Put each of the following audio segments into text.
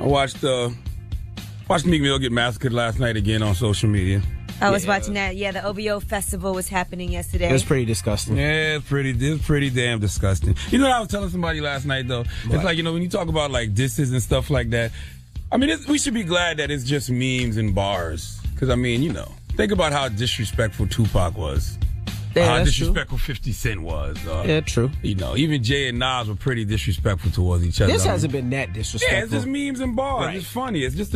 I watched Meek Mill get massacred last night again on social media. I was watching that. Yeah, the OVO festival was happening yesterday. It was pretty disgusting. Yeah, it's pretty damn disgusting. You know what I was telling somebody last night, though? What? It's like, when you talk about, like, disses and stuff like that, I mean, we should be glad that it's just memes and bars. Because, I mean, think about how disrespectful Tupac was. Yeah, how disrespectful 50 Cent was. Yeah, true. Even Jay and Nas were pretty disrespectful towards each other. This hasn't been that disrespectful. Yeah, it's just memes and bars. Right. It's funny. It's just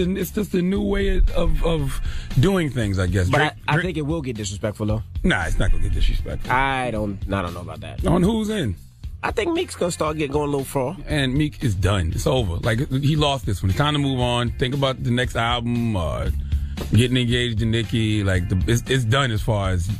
a new way of doing things, I guess. But I think it will get disrespectful, though. Nah, it's not going to get disrespectful. I don't know about that. On whose end? I think Meek's going to start going a little far. And Meek is done. It's over. Like, he lost this one. It's time to move on. Think about the next album, getting engaged to Nicki. Like, it's done as far as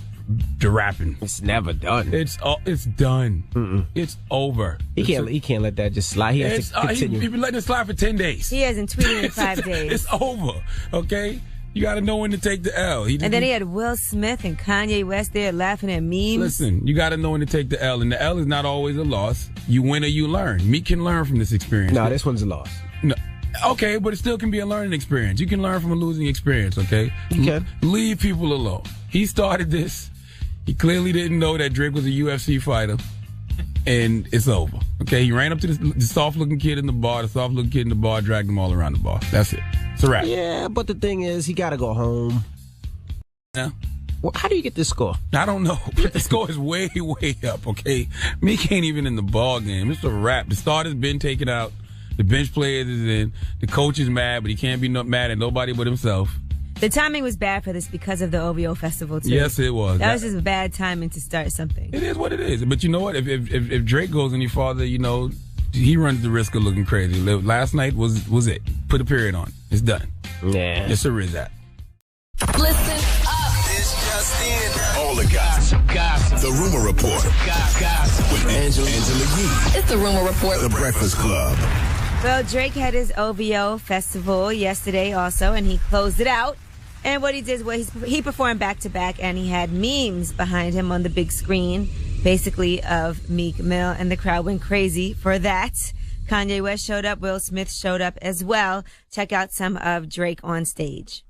the rapping. It's never done. It's done. Mm-mm. It's over. He can't let that just slide. He has to continue. He's been letting it slide for 10 days. He hasn't tweeted in 5 days. It's over. Okay? You got to know when to take the L. And then he had Will Smith and Kanye West there laughing at memes. Listen, you got to know when to take the L. And the L is not always a loss. You win or you learn. Meek can learn from this experience. No, this one's a loss. No. Okay, but it still can be a learning experience. You can learn from a losing experience, okay? You can. Leave people alone. He started this. He clearly didn't know that Drake was a UFC fighter. And it's over. Okay, he ran up to the soft-looking kid in the bar. The soft-looking kid in the bar dragged him all around the bar. That's it. It's a wrap. Yeah, but the thing is, he got to go home. Yeah. Well, how do you get this score? I don't know, but the score is way, way up, okay? Meek ain't even in the ball game. It's a wrap. The starter's been taken out. The bench players is in. The coach is mad, but he can't be mad at nobody but himself. The timing was bad for this because of the OVO festival, too. Yes, it was. That was just bad timing to start something. It is what it is. But you know what? If Drake goes any farther, he runs the risk of looking crazy. Last night was it. Put a period on. It's done. Yeah. It's a Rizat. Listen up. It's just in. All the gossip. The Rumor Report. Gossip. With Angela Yee. It's the Rumor Report. The Breakfast Club. Well, Drake had his OVO festival yesterday also, and he closed it out. And what he did was he performed back-to-back, and he had memes behind him on the big screen, basically of Meek Mill, and the crowd went crazy for that. Kanye West showed up. Will Smith showed up as well. Check out some of Drake on stage.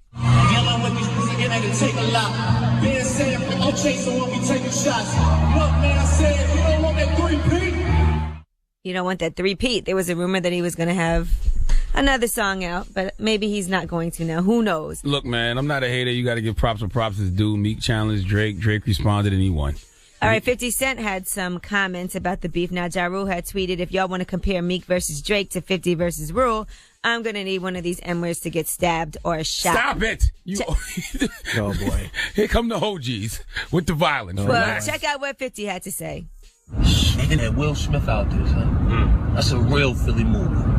You don't want that three-peat. There was a rumor that he was going to have another song out, but maybe he's not going to now. Who knows? Look, man, I'm not a hater. You got to give props where props is due. Meek challenged Drake. Drake responded and he won. All right, 50 Cent had some comments about the beef. Now, Ja Rule had tweeted, if y'all want to compare Meek versus Drake to 50 versus Rule, I'm going to need one of these M-words to get stabbed or shot. Stop it! Oh, boy. Here come the OGs with the violence. Well, check out what 50 had to say. And that Will Smith out there, son. That's a real Philly movie.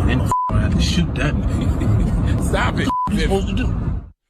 Ain't no I have to shoot that man. Stop it. What are you supposed to do?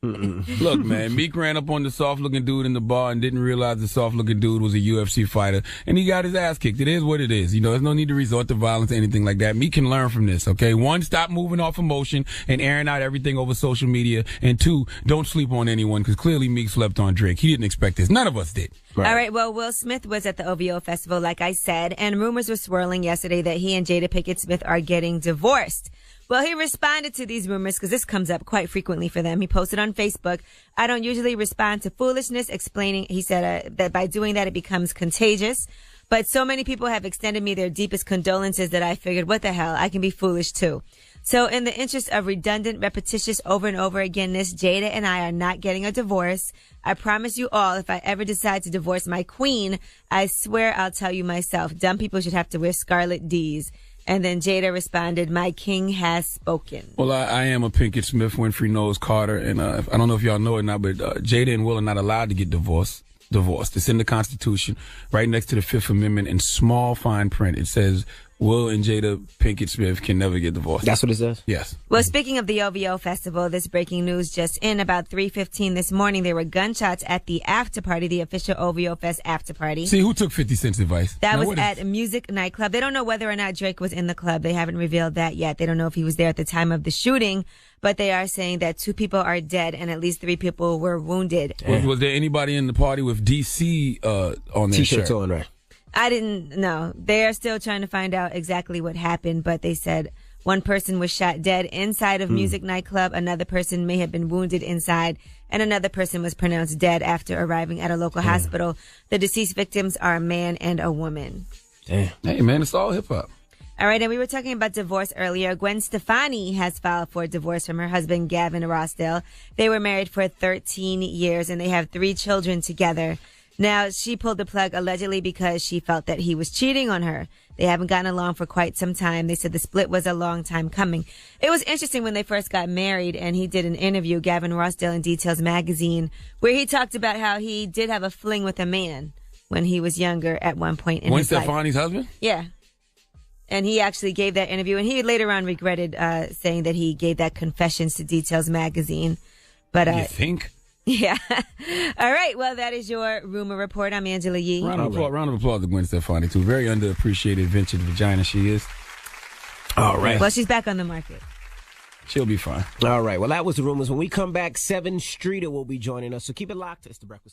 Look, man, Meek ran up on the soft-looking dude in the bar and didn't realize the soft-looking dude was a UFC fighter, and he got his ass kicked. It is what it is. There's no need to resort to violence or anything like that. Meek can learn from this, okay? One, stop moving off emotion and airing out everything over social media, and two, don't sleep on anyone, because clearly Meek slept on Drake. He didn't expect this. None of us did. Right. All right, well, Will Smith was at the OVO festival, like I said, and rumors were swirling yesterday that he and Jada Pinkett Smith are getting divorced. Well, he responded to these rumors because this comes up quite frequently for them. He posted on Facebook, I don't usually respond to foolishness, explaining, he said, that by doing that, it becomes contagious. But so many people have extended me their deepest condolences that I figured, what the hell, I can be foolish too. So in the interest of redundant, repetitious over and over again-ness, Jada and I are not getting a divorce. I promise you all, if I ever decide to divorce my queen, I swear I'll tell you myself. Dumb people should have to wear scarlet D's. And then Jada responded, my king has spoken. Well, I am a Pinkett Smith, Winfrey knows Carter, and I don't know if y'all know it or not, but Jada and Will are not allowed to get divorced. It's in the Constitution, right next to the Fifth Amendment in small fine print. It says Will and Jada Pinkett Smith can never get divorced. That's what it says? Yes. Well, speaking of the OVO festival, this breaking news just in about 3:15 this morning, there were gunshots at the after party, the official OVO Fest after party. See, who took 50 Cent's advice? That was at a music nightclub. They don't know whether or not Drake was in the club. They haven't revealed that yet. They don't know if he was there at the time of the shooting, but they are saying that 2 people are dead and at least 3 people were wounded. Was there anybody in the party with DC on their T-shirts shirt? on, right? I didn't know. They're still trying to find out exactly what happened, but they said one person was shot dead inside of Music nightclub. Another person may have been wounded inside, and another person was pronounced dead after arriving at a local hospital. The deceased victims are a man and a woman. Damn. Hey, man, it's all hip hop. All right, and we were talking about divorce earlier. Gwen Stefani has filed for divorce from her husband, Gavin Rossdale. They were married for 13 years, and they have 3 children together. Now, she pulled the plug allegedly because she felt that he was cheating on her. They haven't gotten along for quite some time. They said the split was a long time coming. It was interesting when they first got married, and he did an interview, Gavin Rossdale, in Details magazine, where he talked about how he did have a fling with a man when he was younger at one point in Gwen his life. Stefani's husband? Yeah. And he actually gave that interview, and he later on regretted saying that he gave that confessions to Details magazine. But You think? yeah. All right. Well, that is your rumor report. I'm Angela Yee. Round of applause to Gwen Stefani, too. Very underappreciated ventured vagina she is. All right. Well, she's back on the market. She'll be fine. All right. Well, that was the rumors. When we come back, 7 Streeter will be joining us. So keep it locked. It's The Breakfast.